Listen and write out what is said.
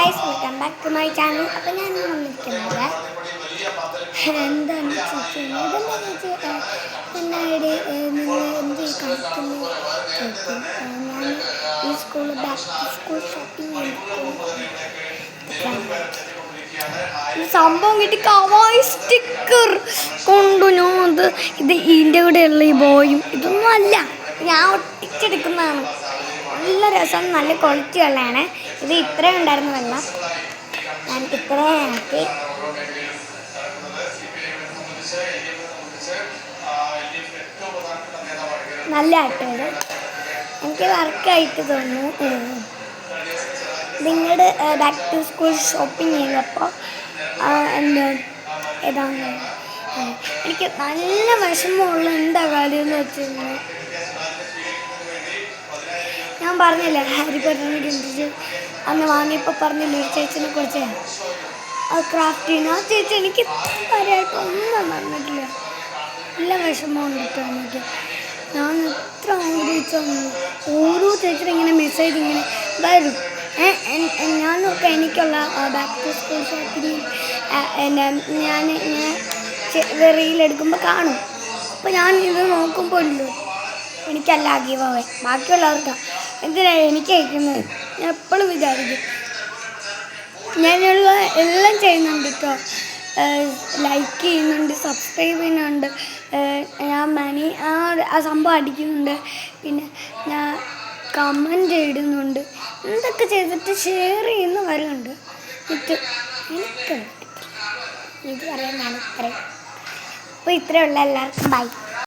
Guys, welcome back to my channel. അപ്പോൾ ഞാൻ വന്നിരിക്കുന്നത് എന്താണെന്ന് ചോദിച്ചാൽ എന്നായിട്ട് നിങ്ങൾ എന്ത് കളിക്കുന്നു ചോദിക്കും. ഞാൻ ഈ സ്കൂളിൽ ബാക്ക് ടു സ്കൂൾ ഷോപ്പിംഗ് സംഭവം കിട്ടി. കവായി സ്റ്റിക്കർ കൊണ്ടു ഞാൻ ഇത് ഇതിൻ്റെ കൂടെയുള്ള ഈ ബോയും ഇതൊന്നും അല്ല, ഞാൻ ഒട്ടിച്ചെടുക്കുന്നതാണ്. നല്ല രസം, നല്ല ക്വാളിറ്റി ഉള്ളതാണ്. ഇത് ഇത്രയും ഉണ്ടായിരുന്ന വെള്ളം ഞാൻ ഇത്രയും ആക്കി. നല്ല ആട്ടോ ഇത്. എനിക്ക് വർക്കായിട്ട് തോന്നുന്നു. നിങ്ങളുടെ ബാക്ക് ടു സ്കൂൾ ഷോപ്പിംഗ് ചെയ്തപ്പോൾ എന്താ ഏതാണ് എനിക്ക് നല്ല വിഷമമുള്ള എന്താ കാര്യം എന്ന് വെച്ചിരുന്നു. ഞാൻ പറഞ്ഞില്ലേ ഹാരി പോട്ടറിനെ കുറിച്ച് അന്ന് വാങ്ങിയപ്പോൾ പറഞ്ഞില്ലേ ഒരു ചേച്ചിനെ കുറിച്ച്, അത് ക്രാഫ്റ്റ് ചെയ്യുന്ന ആ ചേച്ചി എനിക്ക് ഇത്രയായിട്ടൊന്നും തന്നിട്ടില്ല. നല്ല വിഷമമുണ്ട് കേട്ടോ എനിക്ക്. ഞാൻ എത്ര ആഗ്രഹിച്ചൊന്നു ഓരോ ചേച്ചിയുടെ ഇങ്ങനെ മെസ്സേജ് ഇങ്ങനെ വരും. ഞാനൊക്കെ എനിക്കുള്ള ബാക്ക് ടു സ്കൂൾ ഷോപ്പിംഗ് ഞാൻ റീലെടുക്കുമ്പോൾ കാണും. അപ്പോൾ ഞാൻ ഇത് നോക്കുമ്പോൾ ഇല്ലോ എനിക്കല്ല ഗീവ് അവേ, ബാക്കിയുള്ളവർക്കാണ്. എന്തിനാണ് എനിക്ക് അയക്കുന്നത്? ഞാൻ എപ്പോഴും വിചാരിക്കും. ഞാനുള്ള എല്ലാം ചെയ്യുന്നുണ്ട് കേട്ടോ. ലൈക്ക് ചെയ്യുന്നുണ്ട്, സബ്സ്ക്രൈബ് ചെയ്യുന്നുണ്ട്, ഞാൻ മണി ആ സംഭവം അടിക്കുന്നുണ്ട്, പിന്നെ ഞാൻ കമൻറ്റ് ഇടുന്നുണ്ട്. എന്തൊക്കെ ചെയ്തിട്ട് ഷെയർ ചെയ്യുന്ന വരുന്നുണ്ട്. എനിക്ക് ഇത് പറയാനാണ് ഇത്രയും. അപ്പോൾ ഇത്രയുള്ള എല്ലാവർക്കും ബൈ.